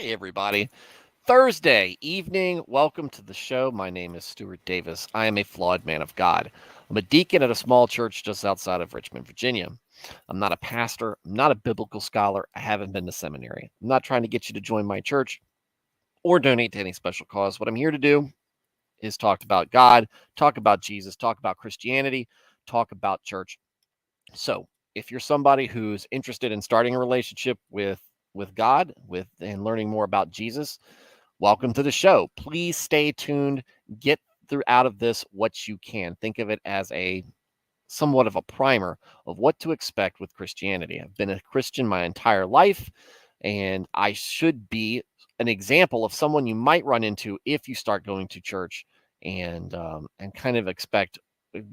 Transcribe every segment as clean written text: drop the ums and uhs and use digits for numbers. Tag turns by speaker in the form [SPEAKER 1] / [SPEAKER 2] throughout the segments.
[SPEAKER 1] Hey, everybody. Thursday evening. Welcome to the show. My name is Stuart Davis. I am a flawed man of God. I'm a deacon at a small church just outside of Richmond, Virginia. I'm not a pastor. I'm not a biblical scholar. I haven't been to seminary. I'm not trying to get you to join my church or donate to any special cause. What I'm here to do is talk about God, talk about Jesus, talk about Christianity, talk about church. So, if you're somebody who's interested in starting a relationship with God, with and learning more about Jesus, welcome to the show. Please stay tuned. Get through out of this what you can. Think of it as a somewhat of a primer of what to expect with Christianity. I've been a Christian my entire life, and I should be an example of someone you might run into if you start going to church and kind of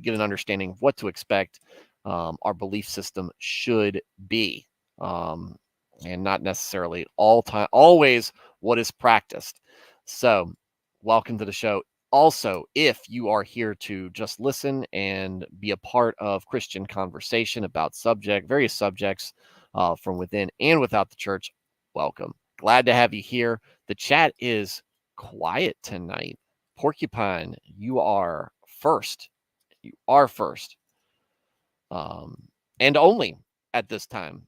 [SPEAKER 1] get an understanding of what to expect. Our belief system should be, um, and not necessarily always what is practiced. So, welcome to the show. Also, if you are here to just listen and be a part of Christian conversation about various subjects from within and without the church, welcome. Glad to have you here. The chat is quiet tonight. Porcupine, you are first. You are first. Um, and only at this time.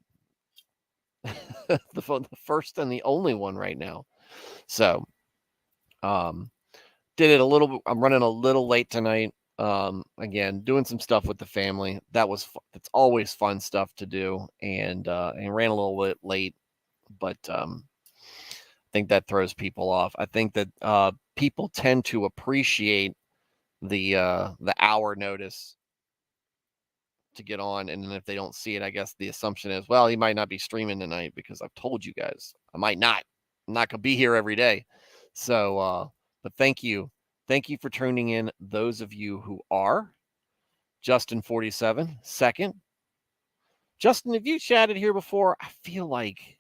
[SPEAKER 1] The first and the only one right now. So, um, did it a little bit. I'm running a little late tonight. Again, doing some stuff with the family. That's always fun stuff to do, and ran a little bit late, but I think that throws people off. I think that people tend to appreciate the hour notice to get on, and then if they don't see it, I guess the assumption is, well, he might not be streaming tonight because I've told you guys I might not. I'm not gonna be here every day. So, but thank you for tuning in. Those of you who are Justin 47 second. Justin, have you chatted here before? I feel like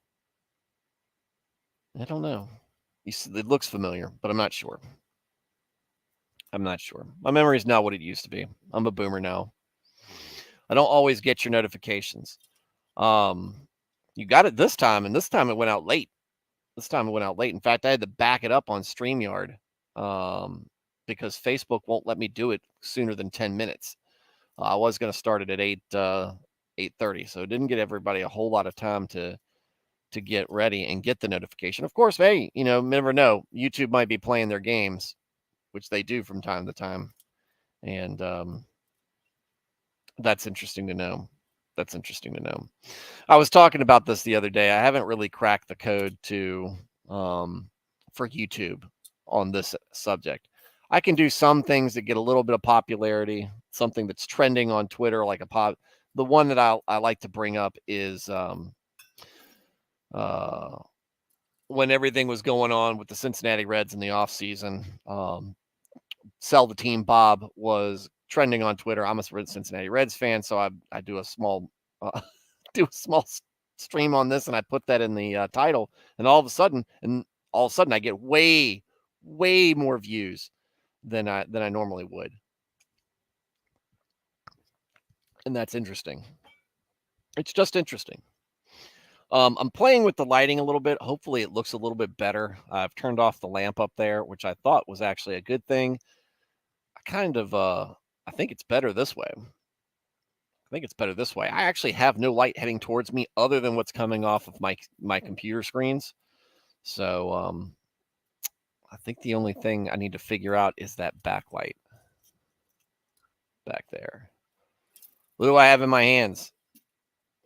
[SPEAKER 1] I don't know. It looks familiar, but I'm not sure. I'm not sure. My memory is not what it used to be. I'm a boomer now. I don't always get your notifications. Um, you got it this time, and this time it went out late. In fact, I had to back it up on StreamYard um, because Facebook won't let me do it sooner than 10 minutes. I was going to start it at 8:30, so it didn't get everybody a whole lot of time to get ready and get the notification. Of course, hey, never know. YouTube might be playing their games, which they do from time to time, and that's interesting to know. That's interesting to know. I was talking about this the other day. I haven't really cracked the code for YouTube on this subject. I can do some things that get a little bit of popularity, something that's trending on Twitter, like the one that I like to bring up is uh, when everything was going on with the Cincinnati Reds in the offseason. Sell the Team Bob was trending on Twitter. I'm a Cincinnati Reds fan, so I do a small do a small stream on this, and I put that in the title, and all of a sudden, I get way more views than I normally would, and that's interesting. It's just interesting. I'm playing with the lighting a little bit. Hopefully, it looks a little bit better. I've turned off the lamp up there, which I thought was actually a good thing. I think it's better this way. I actually have no light heading towards me other than what's coming off of my computer screens. So I think the only thing I need to figure out is that backlight back there. What do I have in my hands?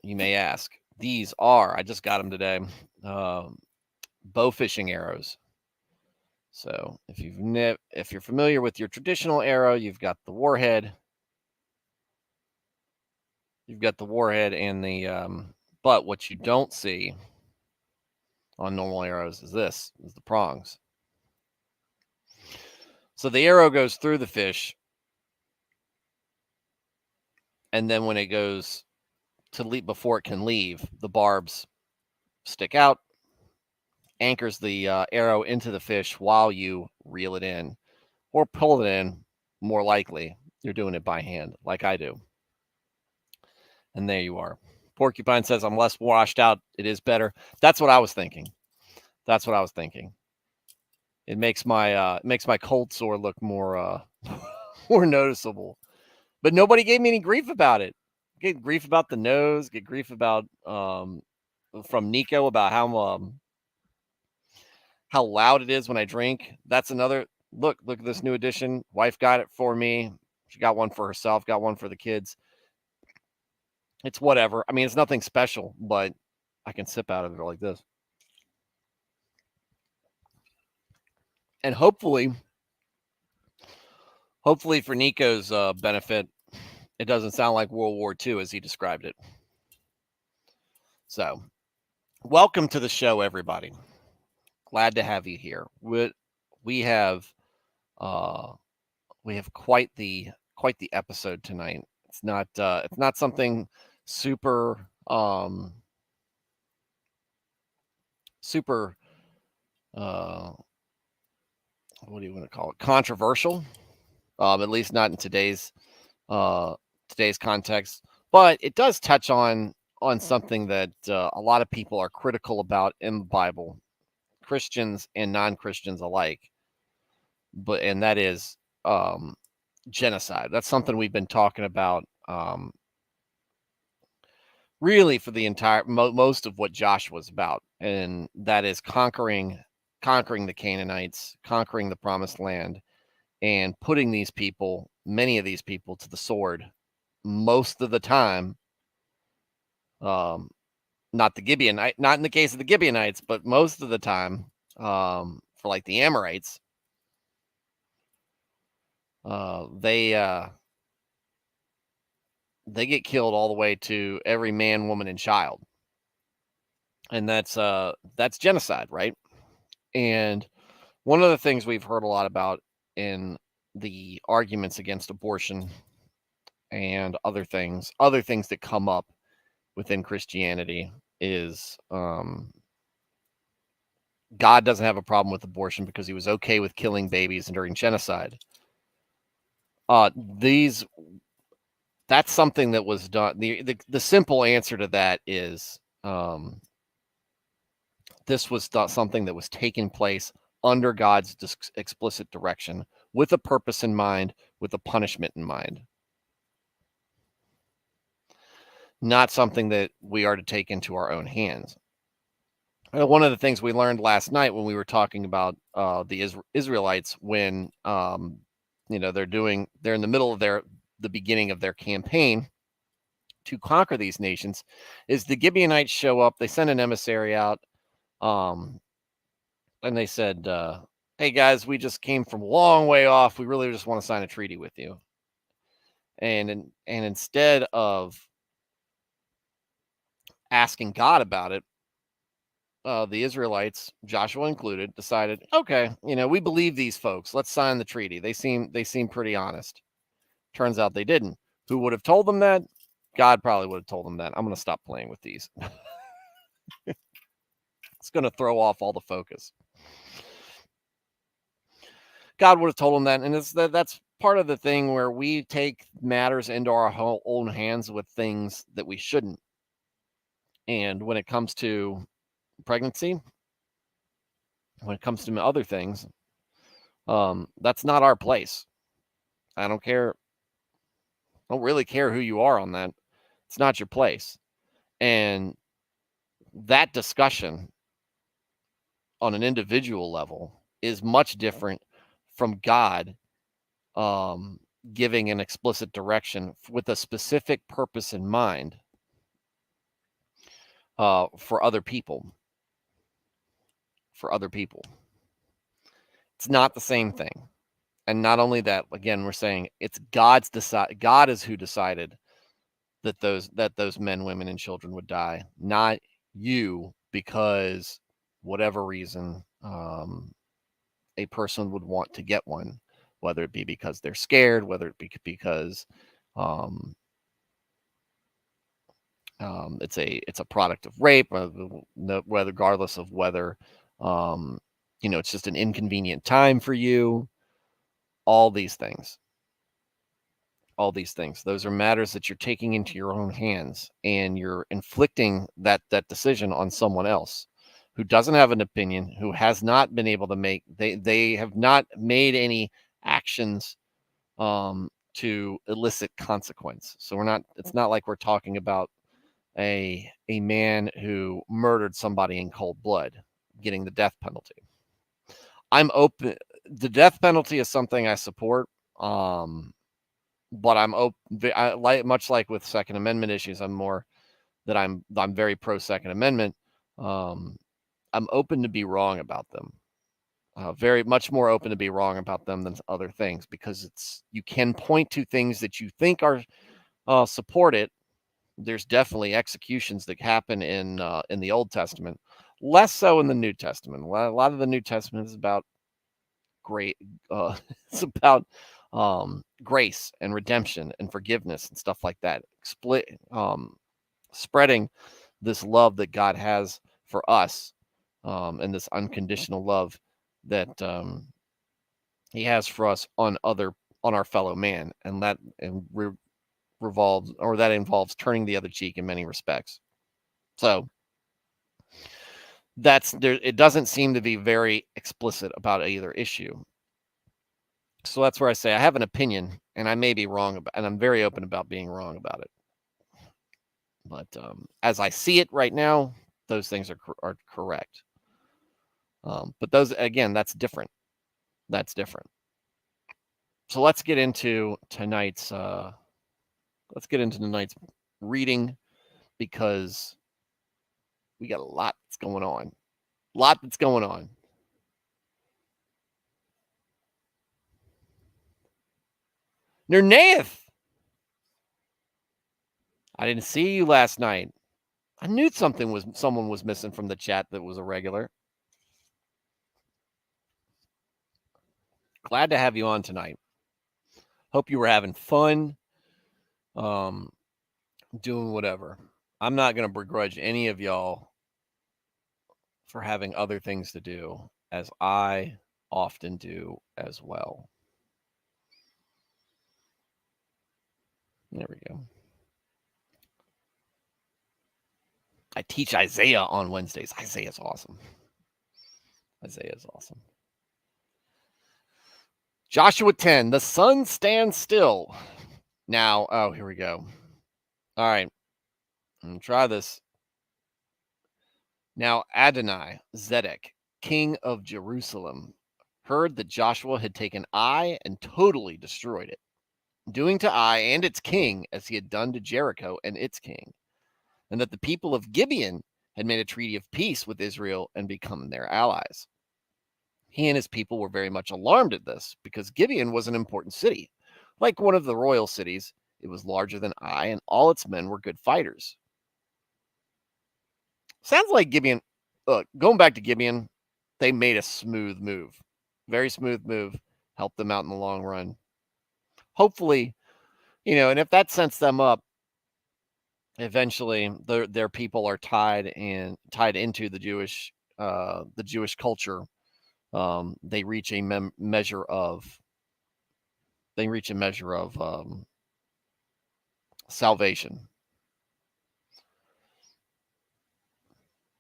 [SPEAKER 1] You may ask. These are, I just got them today, bow fishing arrows. So if you're familiar with your traditional arrow, you've got the warhead. You've got the warhead and but what you don't see on normal arrows is the prongs. So the arrow goes through the fish, and then when it goes to leap before it can leave, the barbs stick out, anchors the arrow into the fish while you reel it in or pull it in. More likely, you're doing it by hand, like I do. And there you are. Porcupine says, I'm less washed out. It is better. That's what I was thinking. That's what I was thinking. It makes my cold sore look more more noticeable. But nobody gave me any grief about it. Get grief about the nose. Get grief about from Nico about how loud it is when I drink. That's another look. Look at this new edition. Wife got it for me. She got one for herself. Got one for the kids. It's whatever. I mean, it's nothing special, but I can sip out of it like this. And hopefully for Nico's benefit, it doesn't sound like World War II as he described it. So, welcome to the show, everybody. Glad to have you here. We have quite the episode tonight. It's not something super super what do you want to call it? Controversial. At least not in today's context. But it does touch on something that a lot of people are critical about in the Bible, Christians and non-Christians alike. And that is genocide. That's something we've been talking about really for the entire most of what Joshua's about, and that is conquering the Canaanites, conquering the Promised Land, and putting many of these people to the sword. Most of the time, not in the case of the Gibeonites, but most of the time, for like the Amorites, they get killed all the way to every man, woman, and child, and that's genocide, right? And one of the things we've heard a lot about in the arguments against abortion and other things that come up within Christianity is God doesn't have a problem with abortion because he was okay with killing babies during genocide. That's something that was done. The simple answer to that is this was something that was taking place under God's explicit direction, with a purpose in mind, with a punishment in mind. Not something that we are to take into our own hands. One of the things we learned last night when we were talking about the Israelites, when they're in the middle of the beginning of their campaign to conquer these nations, is the Gibeonites show up. They send an emissary out, and they said, "Hey guys, we just came from a long way off. We really just want to sign a treaty with you." And instead of asking God about it, the Israelites, Joshua included, decided, okay, we believe these folks. Let's sign the treaty. They seem pretty honest. Turns out they didn't. Who would have told them that? God probably would have told them that. I'm going to stop playing with these. It's going to throw off all the focus. God would have told them that, and that's part of the thing where we take matters into our own hands with things that we shouldn't. And when it comes to pregnancy, when it comes to other things, that's not our place. I don't care. I don't really care who you are on that. It's not your place. And that discussion on an individual level is much different from God giving an explicit direction with a specific purpose in mind for other people. It's not the same thing. And not only that, again, we're saying it's God is who decided that those men, women, and children would die, not you, because whatever reason a person would want to get one, whether it be because they're scared, whether it be because it's a product of rape, regardless of whether it's just an inconvenient time for you. All these things, those are matters that you're taking into your own hands, and you're inflicting that decision on someone else. who doesn't have an opinion, who has not been able to make, they have not made any actions to elicit consequence. So it's not like we're talking about a man who murdered somebody in cold blood getting the death penalty. I'm open. The death penalty is something I support. But I'm open. Much like with Second Amendment issues, I'm very pro Second Amendment. I'm open to be wrong about them. Very much more open to be wrong about them than other things, because you can point to things that you think are support it. There's definitely executions that happen in the Old Testament, less so in the New Testament. A lot of the New Testament is about great. It's about grace and redemption and forgiveness and stuff like that. Spreading this love that God has for us, and this unconditional love that He has for us on our fellow man, and that involves turning the other cheek in many respects. So it doesn't seem to be very explicit about either issue. So that's where I say I have an opinion, and I may be wrong and I'm very open about being wrong about it. But as I see it right now, those things are correct. But those, again, that's different. That's different. So let's get into tonight's reading, because we got a lot that's going on. Nernaeth! I didn't see you last night. I knew someone was missing from the chat that was a regular. Glad to have you on tonight. Hope you were having fun, doing whatever. I'm not going to begrudge any of y'all for having other things to do, as I often do as well. There we go. I teach Isaiah on Wednesdays. Isaiah's awesome. Joshua 10, the sun stands still. Now, here we go. All right. I'm going to try this. Now, Adonai Zedek, king of Jerusalem, heard that Joshua had taken Ai and totally destroyed it, doing to Ai and its king as he had done to Jericho and its king, and that the people of Gibeon had made a treaty of peace with Israel and become their allies. He and his people were very much alarmed at this, because Gibeon was an important city. Like one of the royal cities, it was larger than Ai, and all its men were good fighters. Sounds like Gibeon, going back to Gibeon, they made a smooth move. Very smooth move. Helped them out in the long run. Hopefully, and if that sets them up, eventually their people are tied into the Jewish culture. They reach a measure of salvation.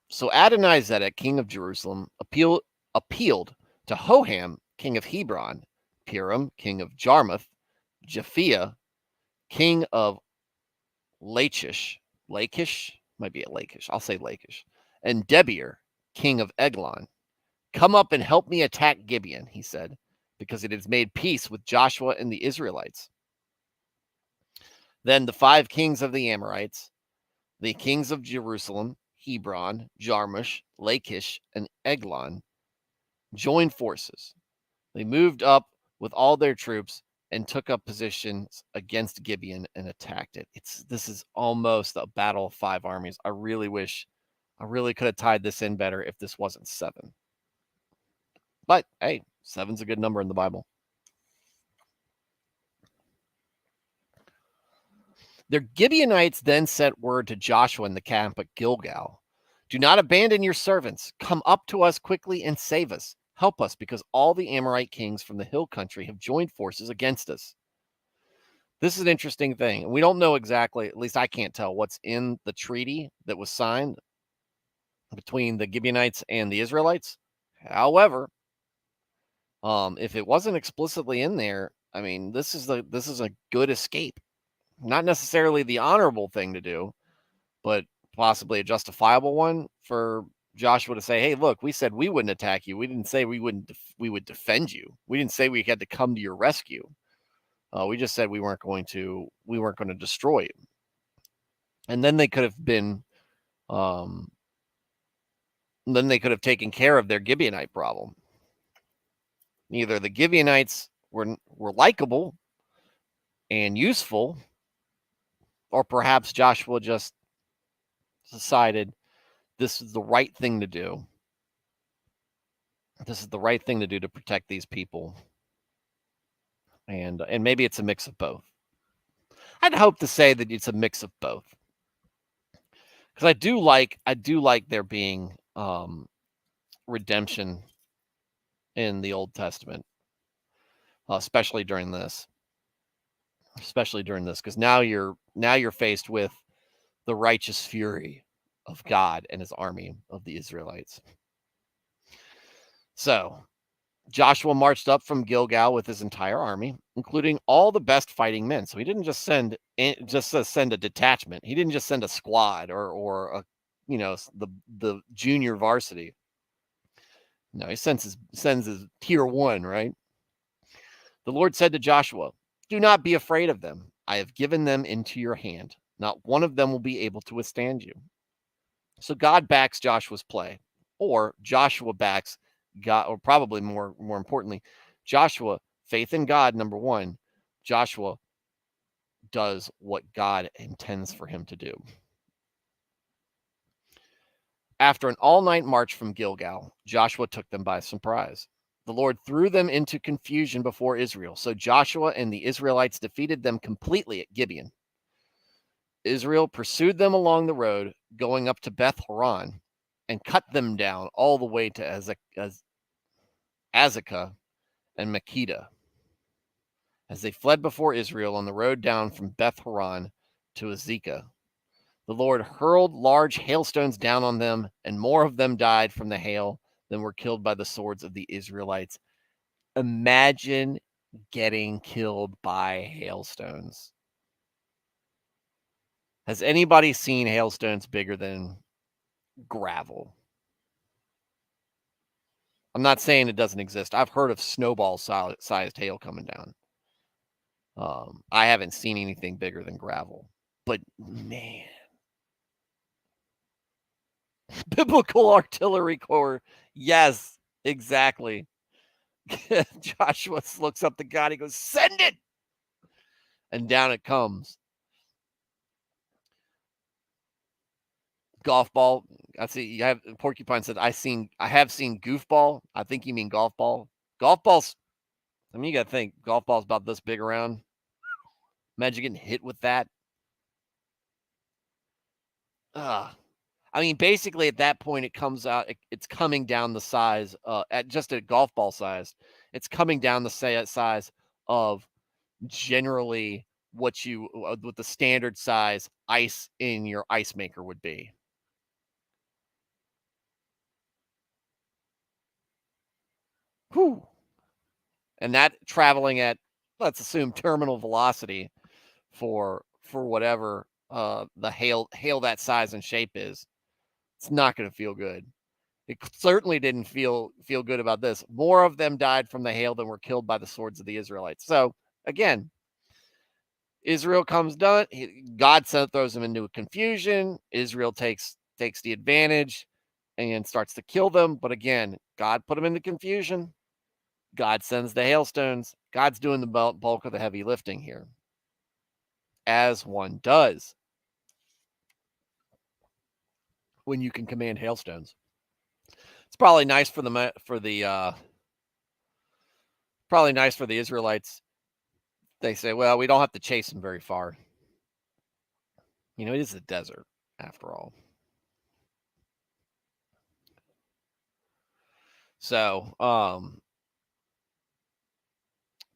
[SPEAKER 1] So Adonizedek, king of Jerusalem, appealed to Hoham, king of Hebron, Piram, king of Jarmuth, Japhia, king of Lachish, might be at Lachish, I'll say Lachish, and Debir, king of Eglon. Come up and help me attack Gibeon, he said, because it has made peace with Joshua and the Israelites. Then the 5 kings of the Amorites, the kings of Jerusalem, Hebron, Jarmuth, Lachish, and Eglon, joined forces. They moved up with all their troops and took up positions against Gibeon and attacked it. This is almost a battle of 5 armies. I really could have tied this in better if this wasn't 7. But hey, 7's a good number in the Bible. The Gibeonites then sent word to Joshua in the camp at Gilgal. Do not abandon your servants. Come up to us quickly and save us. Help us, because all the Amorite kings from the hill country have joined forces against us. This is an interesting thing. We don't know exactly, at least I can't tell, what's in the treaty that was signed. between the Gibeonites and the Israelites. However, if it wasn't explicitly in there, I mean, this is a good escape. Not necessarily the honorable thing to do, but possibly a justifiable one for Joshua to say, "Hey, look, we said we wouldn't attack you. We didn't say we would defend you. We didn't say we had to come to your rescue. We just said we weren't going to destroy you." And then they could have been, then they could have taken care of their Gibeonite problem. Either the Gibeonites were likable and useful, or perhaps Joshua just decided this is the right thing to do. This is the right thing to do to protect these people. And maybe it's a mix of both. I'd hope to say that it's a mix of both. Because I do like there being redemption in the Old Testament, especially during this. Because now you're faced with the righteous fury of God and his army of the Israelites. So Joshua marched up from Gilgal with his entire army, including all the best fighting men. So he didn't just send a detachment. He didn't just send a squad or a, the junior varsity. No, he sends his tier 1, right? The Lord said to Joshua, "Do not be afraid of them. I have given them into your hand. Not one of them will be able to withstand you." So God backs Joshua's play, or Joshua backs God, or probably more importantly, Joshua, faith in God, number 1. Joshua does what God intends for him to do. After an all-night march from Gilgal, Joshua took them by surprise. The Lord threw them into confusion before Israel. So Joshua and the Israelites defeated them completely at Gibeon. Israel pursued them along the road, going up to Beth Horon, and cut them down all the way to Azekah and Makkedah. As they fled before Israel on the road down from Beth Horon to Azekah, the Lord hurled large hailstones down on them, and more of them died from the hail than were killed by the swords of the Israelites. Imagine getting killed by hailstones. Has anybody seen hailstones bigger than gravel? I'm not saying it doesn't exist. I've heard of snowball-sized hail coming down. I haven't seen anything bigger than gravel. But, man. Biblical artillery corps. Yes, exactly. Joshua looks up to God. He goes, "Send it!" And down it comes. Golf ball. I see. You have Porcupine said, I have seen goofball. I think you mean golf ball. Golf balls. I mean, you got to think golf ball's about this big around. Imagine getting hit with that. I mean, basically at that point, it comes out. It's coming down the size. At just a golf ball size, it's coming down the size of generally what the standard size ice in your ice maker would be. Whew. And that traveling at, let's assume, terminal velocity for whatever the hail that size and shape is, it's not going to feel good. It certainly didn't feel good about this. More of them died from the hail than were killed by the swords of the Israelites. So again, Israel comes done. God throws them into a confusion. Israel takes the advantage and starts to kill them. But again, God put them into confusion. God sends the hailstones. God's doing the bulk of the heavy lifting here, as one does when you can command hailstones. It's probably nice for the Israelites. They say, well, we don't have to chase them very far. It is a desert after all. So,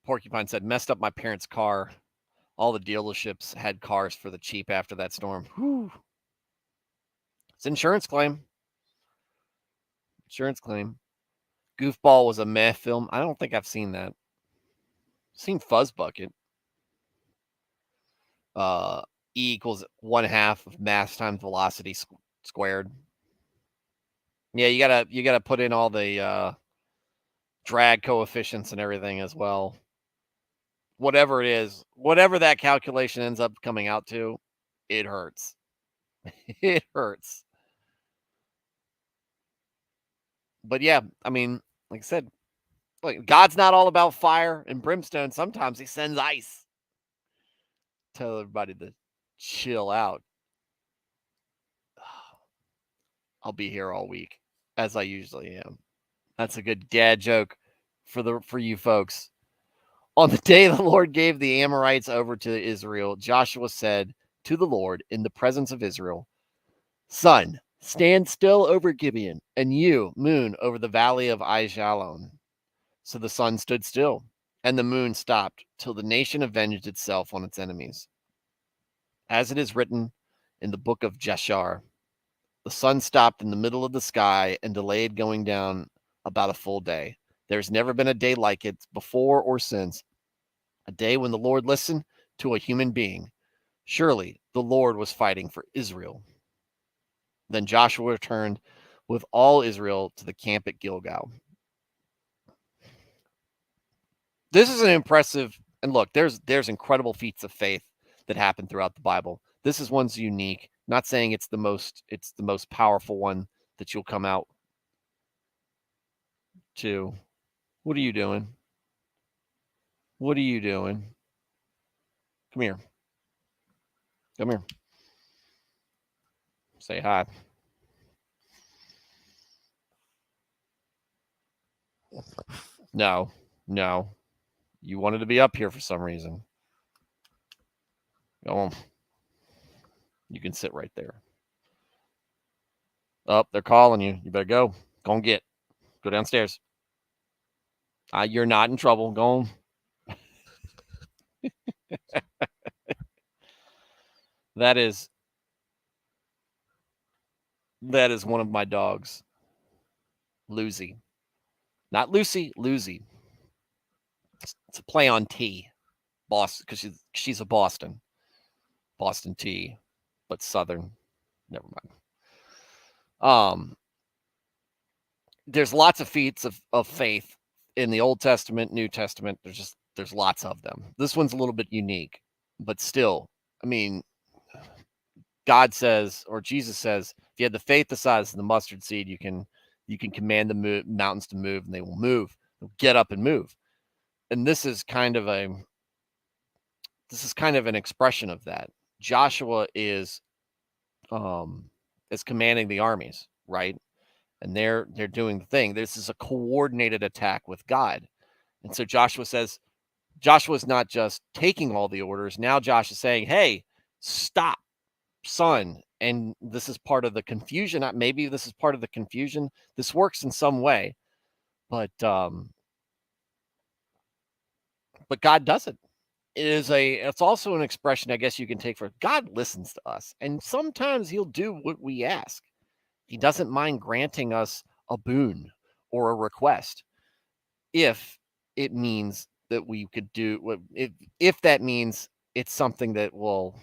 [SPEAKER 1] Porcupine said, messed up my parents' car. All the dealerships had cars for the cheap after that storm. Whew. It's an insurance claim. Insurance claim. Goofball was a meh film. I don't think I've seen that. I've seen Fuzz Bucket. E equals 1/2 of mass times velocity squared. Yeah, you gotta put in all the drag coefficients and everything as well. Whatever it is, whatever that calculation ends up coming out to, it hurts. It hurts. But yeah, I mean, like I said, like God's not all about fire and brimstone. Sometimes he sends ice. Tell everybody to chill out. I'll be here all week, as I usually am. That's a good dad joke for you folks. On the day the Lord gave the Amorites over to Israel, Joshua said to the Lord in the presence of Israel, Sun, stand still over Gibeon, and you, moon, over the valley of Aijalon. So the sun stood still, and the moon stopped, till the nation avenged itself on its enemies. As it is written in the book of Jashar, the sun stopped in the middle of the sky and delayed going down about a full day. There's never been a day like it before or since, a day when the Lord listened to a human being. Surely the Lord was fighting for Israel. Then Joshua returned with all Israel to the camp at Gilgal. This is an impressive, and look, there's incredible feats of faith that happen throughout the Bible. This is one's unique. Not saying it's the most powerful one that you'll come out to. What are you doing? What are you doing? Come here. Come here. Say hi. No, no. You wanted to be up here for some reason. Go on. You can sit right there. Oh, they're calling you. You better go. Go and get. Go downstairs. You're not in trouble. Go on. That is one of my dogs. Lucy. Not Lucy, Lucy. It's a play on T. Boston, because she's a Boston. Boston T, but Southern. Never mind. There's lots of feats of faith in the Old Testament, New Testament. There's lots of them. This one's a little bit unique, but still, I mean, God says, or Jesus says, if you had the faith the size of the mustard seed, you can command the mountains to move, and they will move. They'll get up and move. And this is kind of an expression of that. Joshua is commanding the armies, right? And they're doing the thing. This is a coordinated attack with God. And so Joshua's not just taking all the orders. Now Josh is saying, hey, stop, son. And this is part of the confusion. Maybe this is part of the confusion. This works in some way, but God does it. It's also an expression, I guess you can take for God listens to us. And sometimes he'll do what we ask. He doesn't mind granting us a boon or a request if it means that we could do if that means it's something that will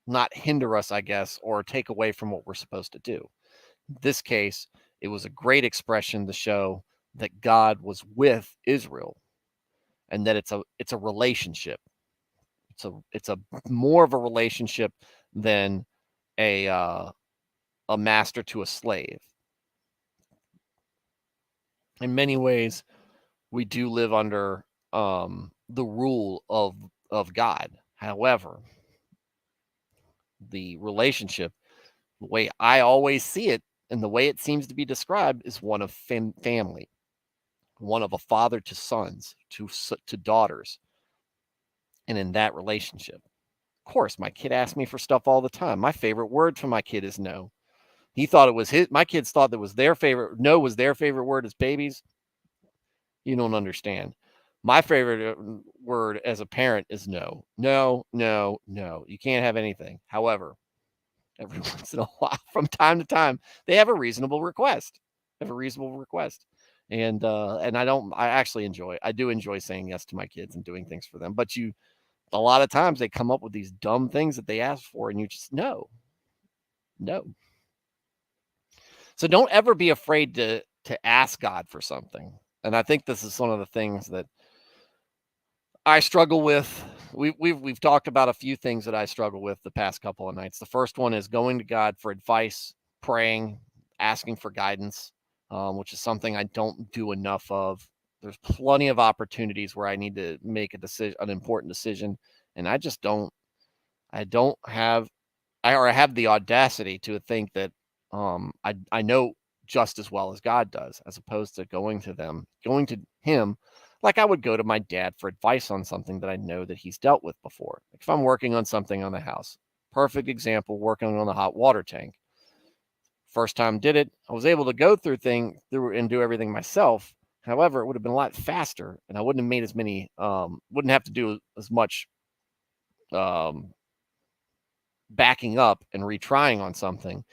[SPEAKER 1] not hinder us, I guess, or take away from what we're supposed to do. In this case, it was a great expression to show that God was with Israel and that it's a relationship. It's a more of a relationship than a master to a slave. In many ways, we do live under the rule of God. However, the relationship, the way I always see it, and the way it seems to be described, is one of family, one of a father to sons, to daughters, and in that relationship. Of course, my kid asks me for stuff all the time. My favorite word for my kid is no. He thought it was his. My kids thought that was their favorite. No was their favorite word as babies. You don't understand. My favorite word as a parent is no. No, no, no. You can't have anything. However, every once in a while, from time to time, they have a reasonable request. have a reasonable request. And I do enjoy saying yes to my kids and doing things for them. But a lot of times they come up with these dumb things that they ask for, and you just no. So don't ever be afraid to ask God for something. And I think this is one of the things that I struggle with. We've talked about a few things that I struggle with the past couple of nights. The first one is going to God for advice, praying, asking for guidance, which is something I don't do enough of. There's plenty of opportunities where I need to make an important decision, and I just don't. I don't have I have the audacity to think that I know just as well as God does, as opposed to going to him like I would go to my dad for advice on something that I know that he's dealt with before. Like if I'm working on something on the house, perfect example, working on the hot water tank. First time did it, I was able to go through and do everything myself. However, it would have been a lot faster, and I wouldn't have made as many, wouldn't have to do as much um, backing up and retrying on something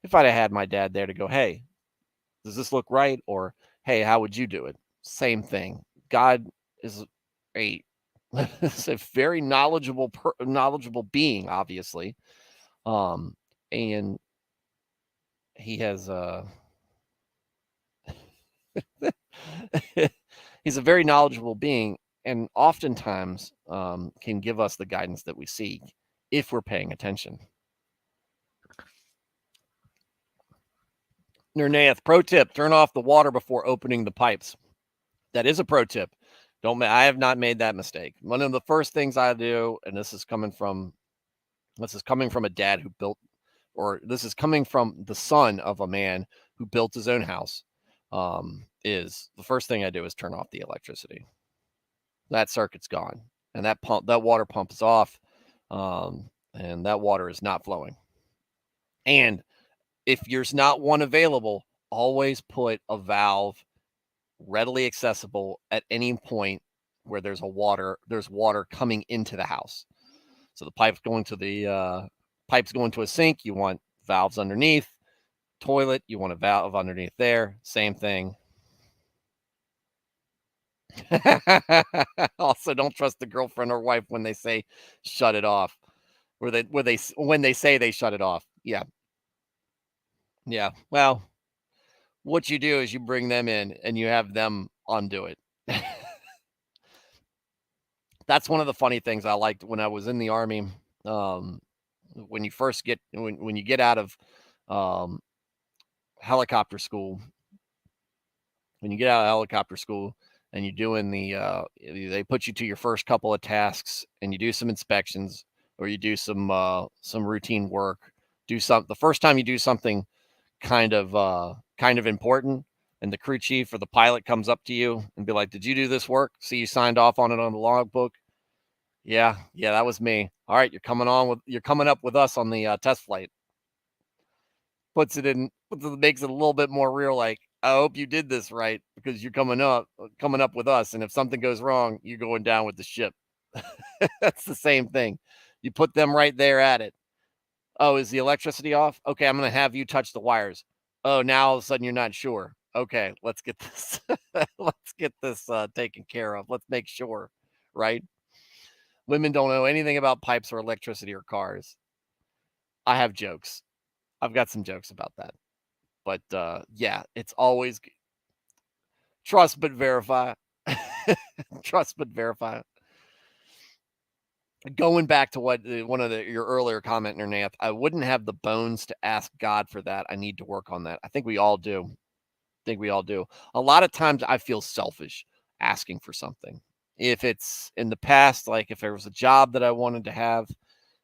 [SPEAKER 1] if I'd have had my dad there to go, hey, does this look right? Or, hey, how would you do it? Same thing. God is a, is a very knowledgeable being, obviously. Um, and he has, he's a very knowledgeable being and oftentimes can give us the guidance that we seek if we're paying attention. Nernaeth, pro tip, turn off the water before opening the pipes. That is a pro tip. I have not made that mistake. One of the first things I do, and this is coming from a dad who built, or this is coming from the son of a man who built his own house, is the first thing I do is turn off the electricity. That circuit's gone, and that water pump is off, and that water is not flowing. And if there's not one available, always put a valve readily accessible at any point where there's water coming into the house. So the pipes going to a sink, you want valves underneath. Toilet, you want a valve underneath there. Same thing. Also, don't trust the girlfriend or wife when they say shut it off. When they say they shut it off. Yeah. Yeah. Well, what you do is you bring them in and you have them undo it. That's one of the funny things I liked when I was in the Army. When you get out of um, helicopter school, when you get out of helicopter school and you're doing they put you to your first couple of tasks and you do some inspections or you do some routine work. The first time you do something kind of important, and the crew chief or the pilot comes up to you and be like, "Did you do this work? See, you signed off on it on the logbook." Yeah, that was me. All right, you're coming up with us on the test flight. Makes it a little bit more real. Like, I hope you did this right because you're coming up with us, and if something goes wrong, you're going down with the ship. That's the same thing. You put them right there at it. Oh, is the electricity off? Okay, I'm going to have you touch the wires. Oh, now all of a sudden you're not sure. Okay, let's get this taken care of. Let's make sure, right? Women don't know anything about pipes or electricity or cars. I have jokes. I've got some jokes about that. But yeah, it's always trust but verify. Trust but verify. Going back to what your earlier comment, Nath, I wouldn't have the bones to ask God for that. I need to work on that. I think we all do. A lot of times I feel selfish asking for something. If it's in the past, like if there was a job that I wanted to have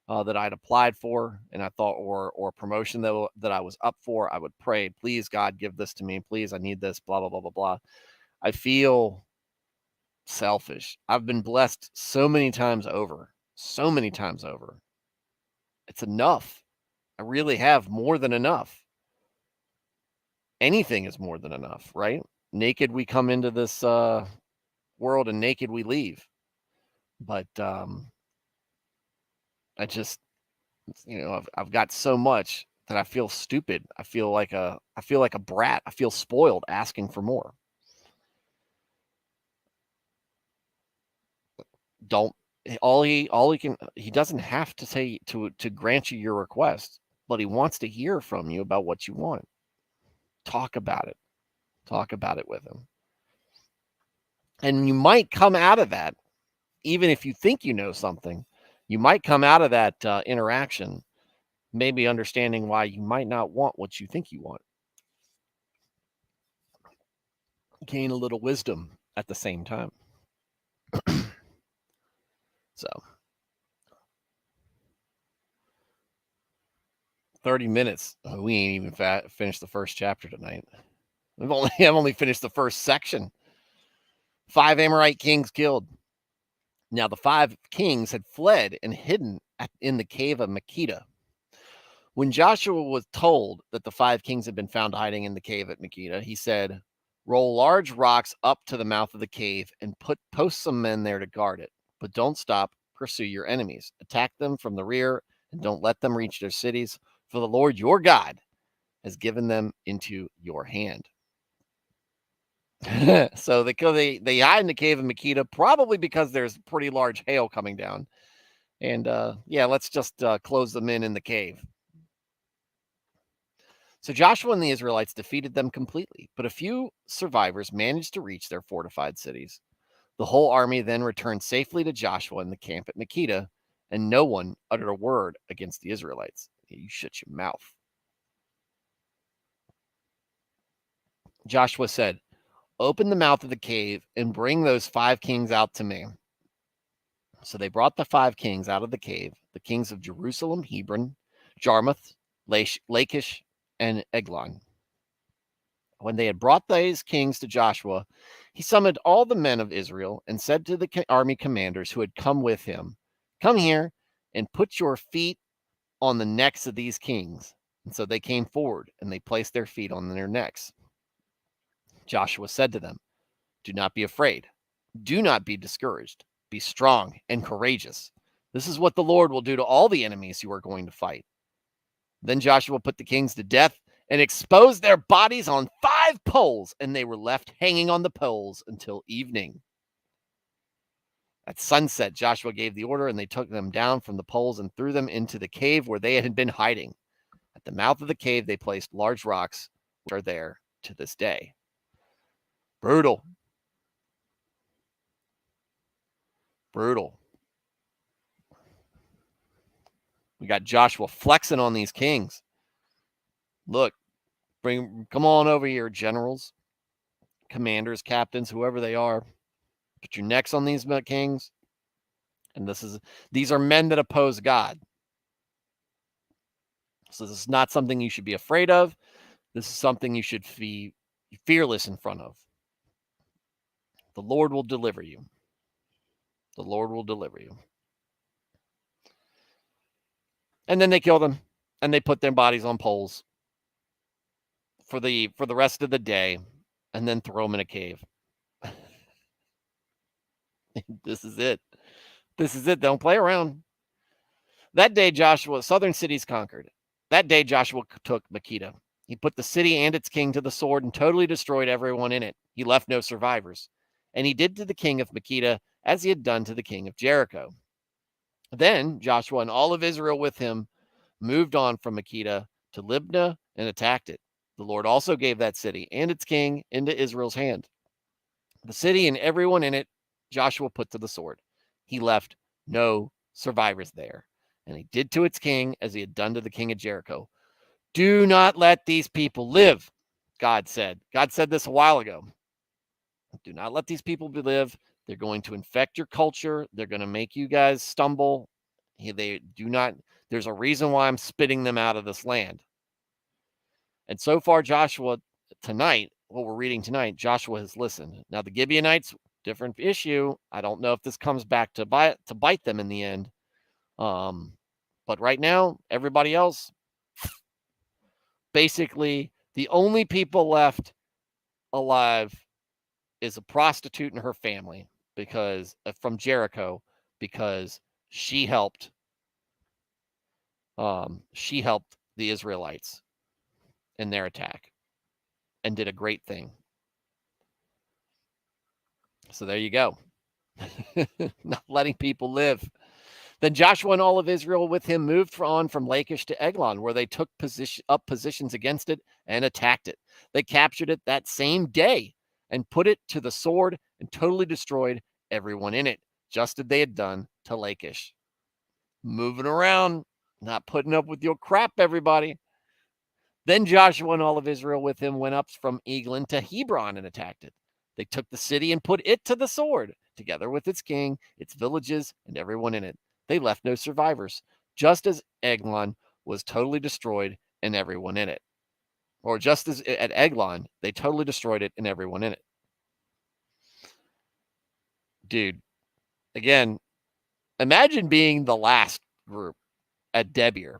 [SPEAKER 1] that I'd applied for and I thought, or promotion that I was up for, I would pray, please God, give this to me. Please, I need this, blah, blah, blah, blah, blah. I feel selfish. I've been blessed so many times over. It's enough. I really have more than enough. Anything is more than enough, right? Naked we come into this world and naked we leave. But I just, I've got so much that I feel stupid. I feel like a brat. I feel spoiled asking for more. Don't he doesn't have to say to grant you your request, but he wants to hear from you about what you want. Talk about it. Talk about it with him. And you might come out of that, even if you think you know something, you might come out of that interaction maybe understanding why you might not want what you think you want. Gain a little wisdom at the same time. So 30 minutes. We ain't even finished the first chapter tonight. I've only finished the first section. 5 Amorite kings killed. Now the 5 kings had fled and hidden in the cave of Makkedah. When Joshua was told that the 5 kings had been found hiding in the cave at Makkedah, he said, "Roll large rocks up to the mouth of the cave and post some men there to guard it. But don't stop. Pursue your enemies. Attack them from the rear and don't let them reach their cities, for the Lord your God has given them into your hand." So they hide in the cave of Makkedah, probably because there's pretty large hail coming down. And let's just close them in the cave. So Joshua and the Israelites defeated them completely, but a few survivors managed to reach their fortified cities. The whole army then returned safely to Joshua in the camp at Makkedah, and no one uttered a word against the Israelites. You shut your mouth. Joshua said, "Open the mouth of the cave and bring those 5 kings out to me." So they brought the 5 kings out of the cave, the kings of Jerusalem, Hebron, Jarmuth, Lachish, and Eglon. When they had brought these kings to Joshua, he summoned all the men of Israel and said to the army commanders who had come with him, "Come here and put your feet on the necks of these kings." And so they came forward and they placed their feet on their necks. Joshua said to them, "Do not be afraid. Do not be discouraged. Be strong and courageous. This is what the Lord will do to all the enemies you are going to fight." Then Joshua put the kings to death and exposed their bodies on 5 poles, and they were left hanging on the poles until evening. At sunset, Joshua gave the order, and they took them down from the poles and threw them into the cave where they had been hiding. At the mouth of the cave, they placed large rocks, which are there to this day. Brutal. Brutal. We got Joshua flexing on these kings. Look, come on over here, generals, commanders, captains, whoever they are. Put your necks on these kings. And these are men that oppose God. So this is not something you should be afraid of. This is something you should be fearless in front of. The Lord will deliver you. The Lord will deliver you. And then they kill them, and they put their bodies on poles for the rest of the day, and then throw them in a cave. This is it. This is it. Don't play around. That day, southern cities conquered. That day, Joshua took Makkedah. He put the city and its king to the sword and totally destroyed everyone in it. He left no survivors. And he did to the king of Makkedah as he had done to the king of Jericho. Then Joshua and all of Israel with him moved on from Makkedah to Libnah and attacked it. The Lord also gave that city and its king into Israel's hand. The city and everyone in it, Joshua put to the sword. He left no survivors there. And he did to its king as he had done to the king of Jericho. "Do not let these people live," God said. God said this a while ago. Do not let these people live. They're going to infect your culture. They're going to make you guys stumble. There's a reason why I'm spitting them out of this land. And so far, Joshua, tonight, what we're reading tonight, Joshua has listened. Now, the Gibeonites, different issue. I don't know if this comes back to bite them in the end. But right now, everybody else, basically, the only people left alive is a prostitute and her family from Jericho, because she helped the Israelites in their attack and did a great thing. So there you go. Not letting people live. Then Joshua and all of Israel with him moved on from Lachish to Eglon, where they took positions against it and attacked it. They captured it that same day and put it to the sword and totally destroyed everyone in it, just as they had done to Lachish. Moving around, not putting up with your crap, everybody. Then Joshua and all of Israel with him went up from Eglon to Hebron and attacked it. They took the city and put it to the sword, together with its king, its villages, and everyone in it. They left no survivors, just as Eglon was totally destroyed and everyone in it. Or just as at Eglon, they totally destroyed it and everyone in it. Dude, again, imagine being the last group at Debir.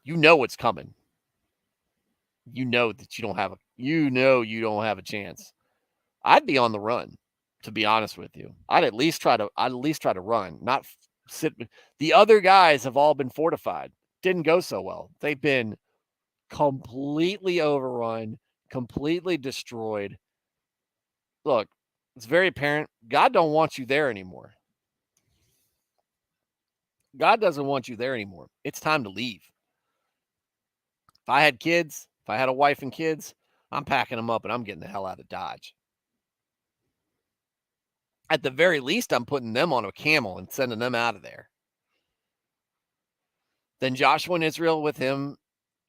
[SPEAKER 1] You know it's coming. You know that you don't have a chance. I'd be on the run, to be honest with you. I'd at least try to run, not sit. The other guys have all been fortified. Didn't go so well. They've been completely overrun, completely destroyed. Look, it's very apparent God don't want you there anymore. God doesn't want you there anymore. It's time to leave. If I had kids, if I had a wife and kids, I'm packing them up and I'm getting the hell out of Dodge. At the very least, I'm putting them on a camel and sending them out of there. Then Joshua and Israel with him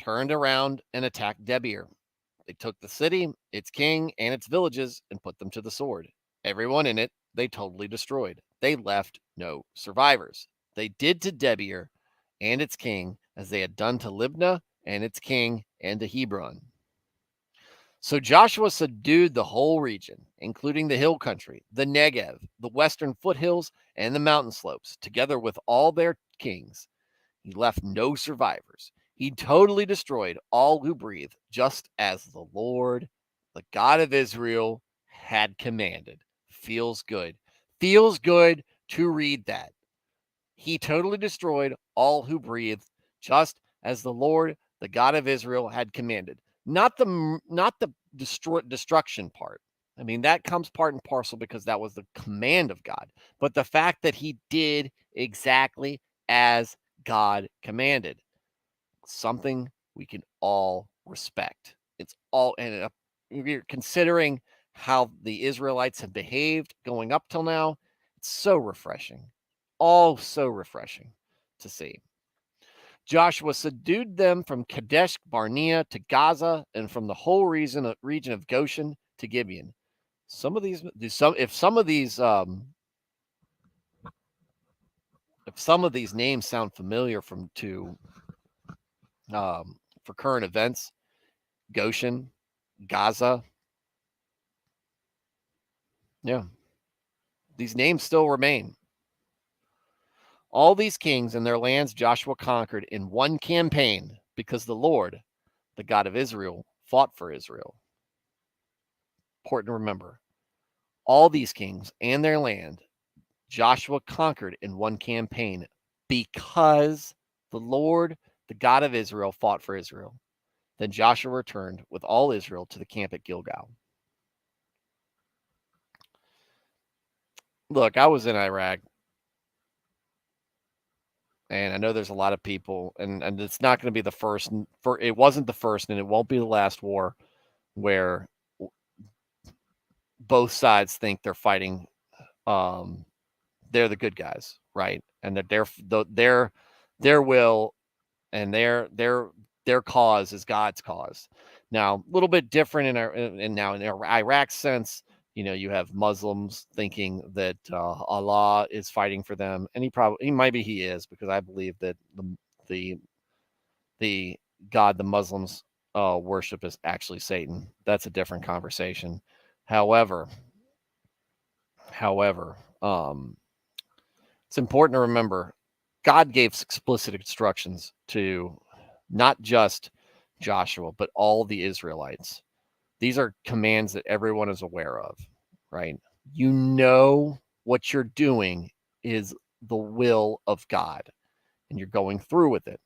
[SPEAKER 1] turned around and attacked Debir. They took the city, its king, and its villages and put them to the sword. Everyone in it they totally destroyed. They left no survivors. They did to Debir and its king as they had done to Libnah and its king and to Hebron. So Joshua subdued the whole region, including the hill country, the Negev, the western foothills, and the mountain slopes, together with all their kings. He left no survivors. He totally destroyed all who breathe, just as the Lord, the God of Israel, had commanded. Feels good. Feels good to read that. He totally destroyed all who breathed, just as the Lord, the God of Israel, had commanded. Not the destruction part. I mean, that comes part and parcel because that was the command of God. But the fact that he did exactly as God commanded, something we can all respect. It's all, and you're considering how the Israelites have behaved going up till now. It's so refreshing. All so refreshing to see. Joshua subdued them from Kadesh Barnea to Gaza and from the whole region of Goshen to Gibeon. If some of these names sound familiar for current events, Goshen, Gaza, yeah, these names still remain. All these kings and their lands Joshua conquered in one campaign because the Lord, the God of Israel, fought for Israel. Important to remember. All these kings and their land Joshua conquered in one campaign because the Lord, the God of Israel, fought for Israel. Then Joshua returned with all Israel to the camp at Gilgal. Look, I was in Iraq, and I know there's a lot of people, and it's not going to be the first. It wasn't the first, and it won't be the last war where both sides think they're fighting. They're the good guys, right? And that their will and their cause is God's cause. Now, a little bit different in our Iraq sense. You know, you have Muslims thinking that Allah is fighting for them, and he is, because I believe that the God the Muslims worship is actually Satan. That's a different conversation. However, it's important to remember God gave explicit instructions to not just Joshua, but all the Israelites. These are commands that everyone is aware of, right? You know what you're doing is the will of God.
[SPEAKER 2] and you're going through with it.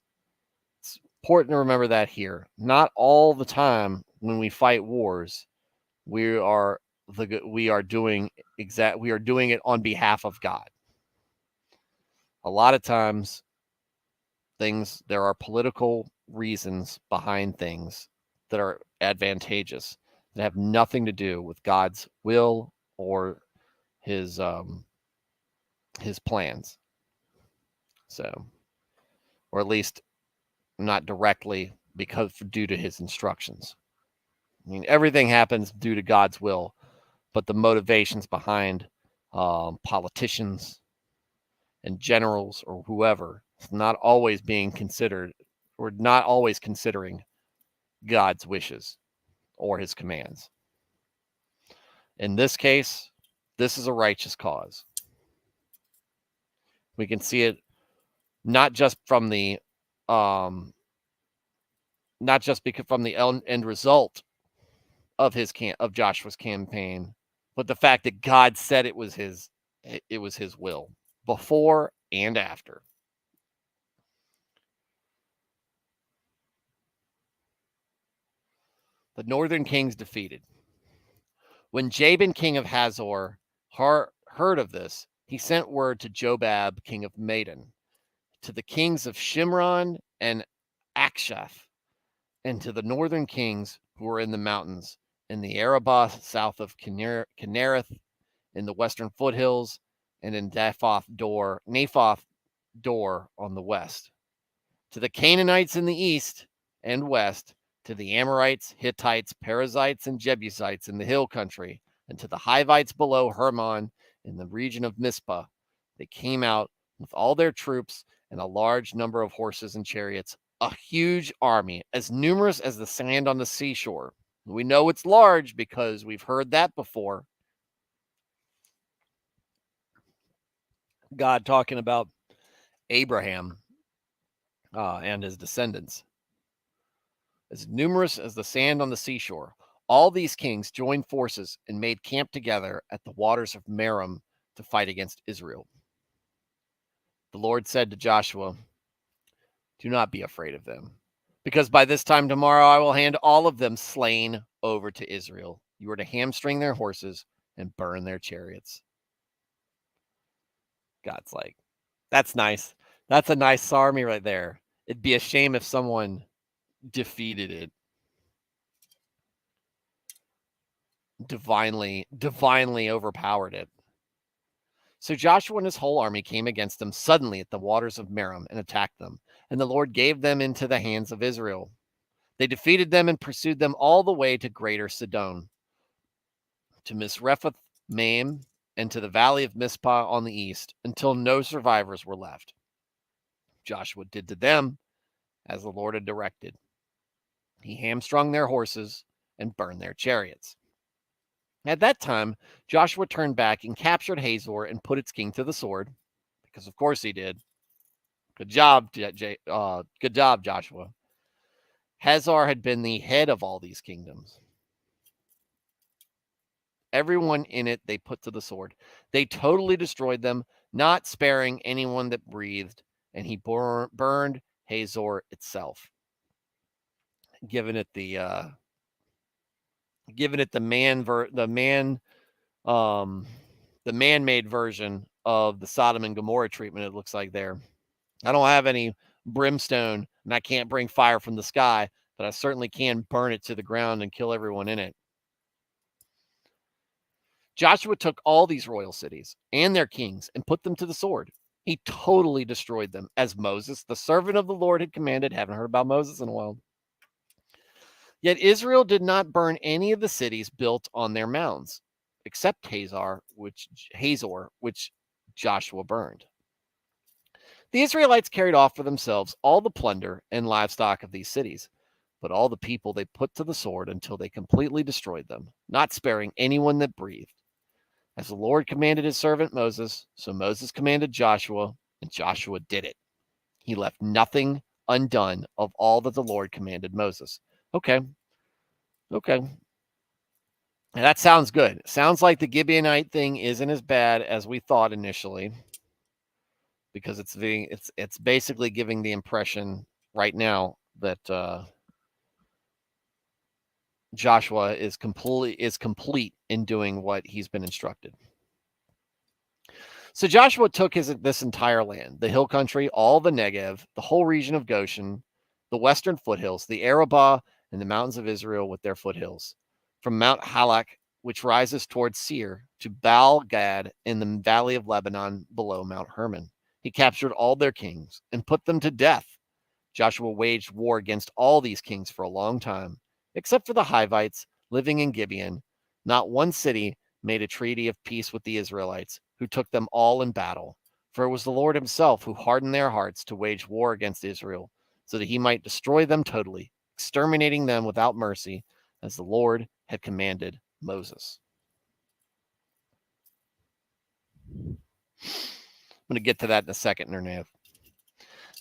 [SPEAKER 2] It's important to remember that here. Not all the time when we fight wars, we are doing it on behalf of God. A lot of times there are political reasons behind things that are advantageous that have nothing to do with God's will or his plans. So, or at least not directly because due to his instructions. I mean, everything happens due to God's will, but the motivations behind politicians and generals or whoever is not always being considered or not always considering God's wishes or his commands. In this case, this is a righteous cause. We can see it not just from the end result of Joshua's campaign, but the fact that God said it was his will before and after. The northern kings defeated. When Jabin, king of Hazor, heard of this, he sent word to Jobab, king of Madon, to the kings of Shimron and Akshaph, and to the northern kings who were in the mountains, in the Arabah south of Kinnereth, in the western foothills, and in Naphoth Dor on the west, to the Canaanites in the east and west, to the Amorites, Hittites, Perizzites, and Jebusites in the hill country, and to the Hivites below Hermon in the region of Mizpah. They came out with all their troops and a large number of horses and chariots, a huge army, as numerous as the sand on the seashore. We know it's large because we've heard that before. God talking about Abraham and his descendants. As numerous as the sand on the seashore, all these kings joined forces and made camp together at the waters of Merom to fight against Israel. The Lord said to Joshua, "Do not be afraid of them, because by this time tomorrow I will hand all of them slain over to Israel. You are to hamstring their horses and burn their chariots." God's like, that's nice. That's a nice army right there. It'd be a shame if someone defeated it. Divinely overpowered it. So Joshua and his whole army came against them suddenly at the waters of Merom and attacked them, and the Lord gave them into the hands of Israel. They defeated them and pursued them all the way to Greater Sidon, to Misrephoth Maim, and to the valley of Mizpah on the east, until no survivors were left. Joshua did to them as the Lord had directed. He hamstrung their horses and burned their chariots. At that time, Joshua turned back and captured Hazor and put its king to the sword, because of course he did. Good job, good job, Joshua. Hazor had been the head of all these kingdoms. Everyone in it they put to the sword. They totally destroyed them, not sparing anyone that breathed, and he burned Hazor itself, giving it the man-made version of the Sodom and Gomorrah treatment. It looks like there. I don't have any brimstone, and I can't bring fire from the sky, but I certainly can burn it to the ground and kill everyone in it. Joshua took all these royal cities and their kings and put them to the sword. He totally destroyed them, as Moses, the servant of the Lord, had commanded. Haven't heard about Moses in a while. Yet Israel did not burn any of the cities built on their mounds, except Hazor, which Joshua burned. The Israelites carried off for themselves all the plunder and livestock of these cities, but all the people they put to the sword until they completely destroyed them, not sparing anyone that breathed. As the Lord commanded his servant Moses, so Moses commanded Joshua, and Joshua did it. He left nothing undone of all that the Lord commanded Moses. Okay. And that sounds good. Sounds like the Gibeonite thing isn't as bad as we thought initially.
[SPEAKER 1] because it's basically giving the impression right now that Joshua is complete in doing what he's been instructed. So Joshua took this entire land, the hill country, all the Negev, the whole region of Goshen, the western foothills, the Arabah, and the mountains of Israel with their foothills, from Mount Halak, which rises towards Seir, to Baal Gad in the valley of Lebanon below Mount Hermon. He captured all their kings and put them to death. Joshua waged war against all these kings for a long time, except for the Hivites living in Gibeon. Not one city made a treaty of peace with the Israelites, who took them all in battle. For it was the Lord himself who hardened their hearts to wage war against Israel, so that he might destroy them totally, exterminating them without mercy, as the Lord had commanded Moses. I'm going to get to that in a second, Nernev.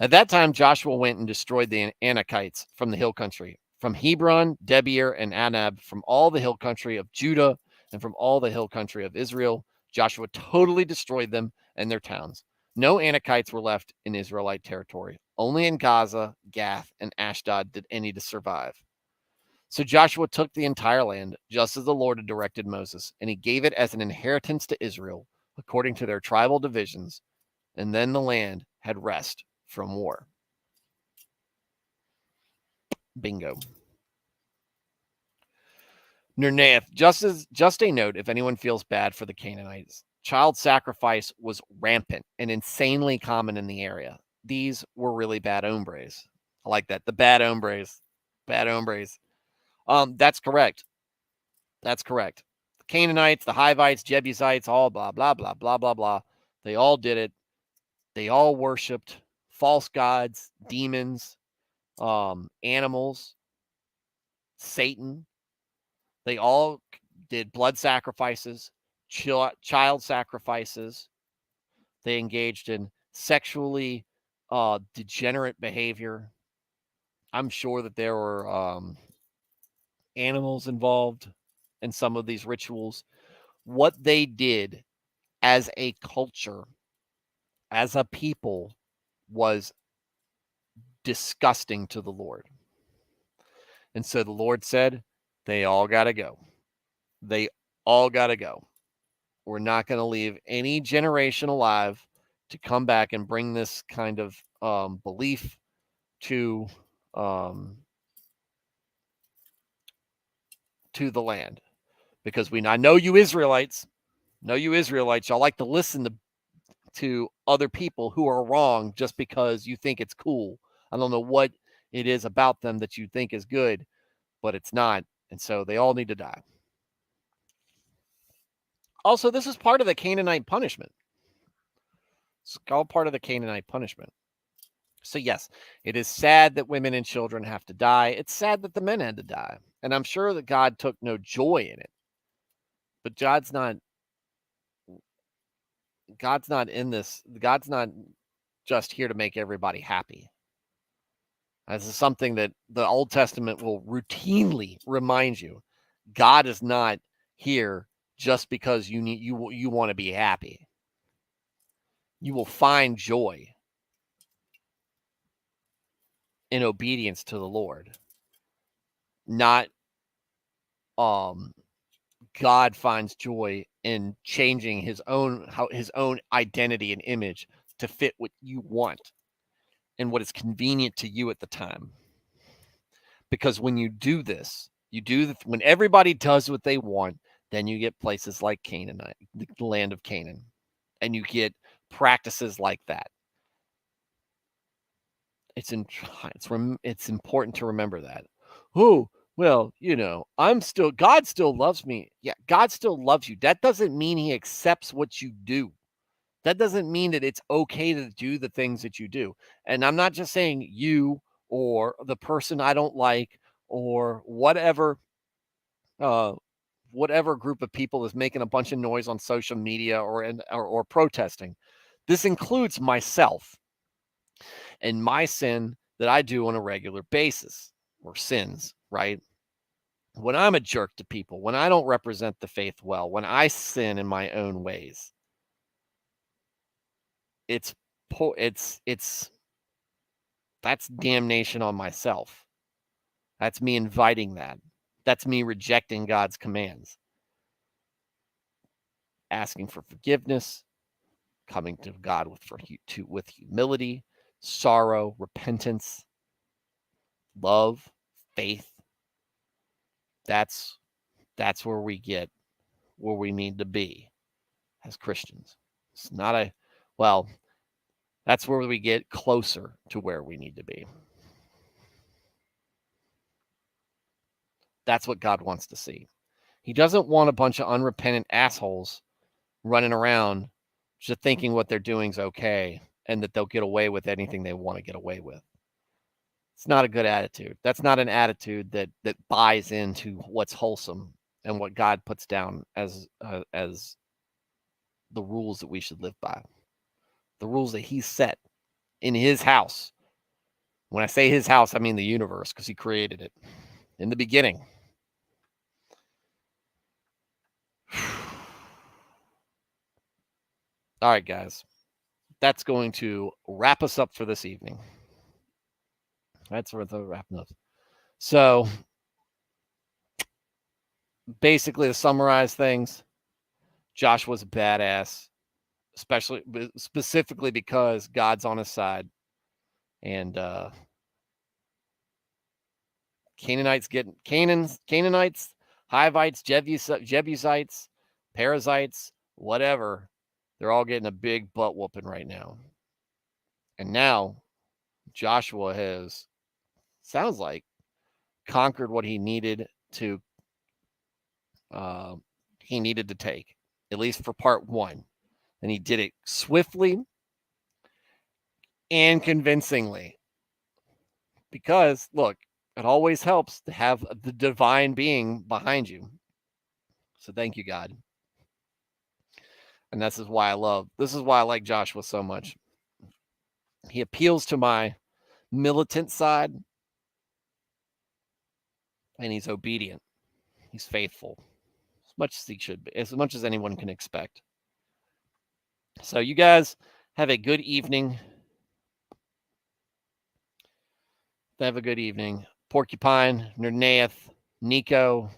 [SPEAKER 1] At that time, Joshua went and destroyed the Anakites from the hill country, from Hebron, Debir, and Anab, from all the hill country of Judah, and from all the hill country of Israel. Joshua totally destroyed them and their towns. No Anakites were left in Israelite territory. Only in Gaza, Gath, and Ashdod did any to survive. So Joshua took the entire land, just as the Lord had directed Moses, and he gave it as an inheritance to Israel, according to their tribal divisions. And then the land had rest from war. Bingo. Nerneath, just a note, if anyone feels bad for the Canaanites, child sacrifice was rampant and insanely common in the area. These were really bad hombres. I like that. The bad hombres. Bad hombres. That's correct. That's correct. The Canaanites, the Hivites, Jebusites, all blah, blah, blah, blah, blah, blah. They all did it. They all worshipped false gods, demons, animals, Satan. They all did blood sacrifices, child sacrifices. They engaged in sexually degenerate behavior. I'm sure that there were animals involved in some of these rituals. What they did as a culture, as a people, was disgusting to the Lord. And so the Lord said, they all got to go. They all got to go. We're not going to leave any generation alive to come back and bring this kind of belief to the land, because I know you Israelites, y'all like to listen to other people who are wrong just because you think it's cool. I don't know what it is about them that you think is good, but it's not, and so they all need to die. Also, this is part of the Canaanite punishment. It's all part of the Canaanite punishment. So, yes, it is sad that women and children have to die. It's sad that the men had to die. And I'm sure that God took no joy in it. But God's not in this. God's not just here to make everybody happy. This is something that the Old Testament will routinely remind you. God is not here just because you want to be happy. You will find joy in obedience to the Lord. Not God finds joy in changing his own identity and image to fit what you want and what is convenient to you at the time. Because when you do this, when everybody does what they want, then you get places like Canaanite, the land of Canaan, and you get practices like that. It's important to remember that. Oh, well, God still loves me. Yeah, God still loves you. That doesn't mean he accepts what you do. That doesn't mean that it's okay to do the things that you do. And I'm not just saying you or the person I don't like or whatever group of people is making a bunch of noise on social media or protesting. This includes myself and my sin that I do on a regular basis, or sins, right? When I'm a jerk to people, when I don't represent the faith well, when I sin in my own ways, it's that's damnation on myself. That's me inviting that. That's me rejecting God's commands. Asking for forgiveness, coming to God with humility, sorrow, repentance, love, faith. That's where we get where we need to be as Christians. It's not a well, that's where we get closer to where we need to be. That's what God wants to see. He doesn't want a bunch of unrepentant assholes running around just thinking what they're doing is okay and that they'll get away with anything they want to get away with. It's not a good attitude. That's not an attitude that buys into what's wholesome and what God puts down as the rules that we should live by. The rules that he set in his house. When I say his house, I mean the universe because he created it in the beginning. All right, guys. That's going to wrap us up for this evening. That's where the wrapping up. So, basically, to summarize things, Joshua's a badass, specifically because God's on his side, and Canaanites, Hivites, Jebusites, Perizzites, whatever. They're all getting a big butt whooping right now. And now Joshua has, sounds like, conquered what he needed to take, at least for part one. And he did it swiftly and convincingly. Because, look, it always helps to have the divine being behind you. So thank you, God. And this is why I like Joshua so much. He appeals to my militant side, and he's obedient. He's faithful, as much as he should be, as much as anyone can expect. So you guys have a good evening. Have a good evening. Porcupine, Nernaeth, Nico.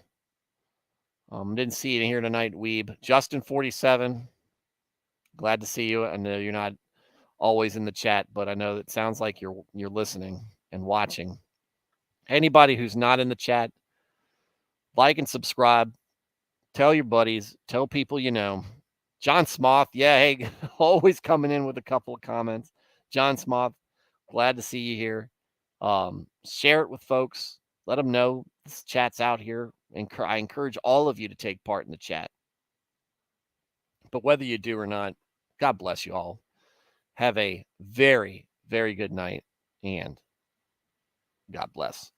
[SPEAKER 1] Didn't see you here tonight, Weeb. Justin 47. Glad to see you. I know you're not always in the chat, but I know it sounds like you're listening and watching. Anybody who's not in the chat, like and subscribe. Tell your buddies. Tell people you know. John Smoth, yeah, hey, always coming in with a couple of comments. John Smoth, glad to see you here. Share it with folks. Let them know this chat's out here. And I encourage all of you to take part in the chat. But whether you do or not, God bless you all. Have a very, very good night, and God bless.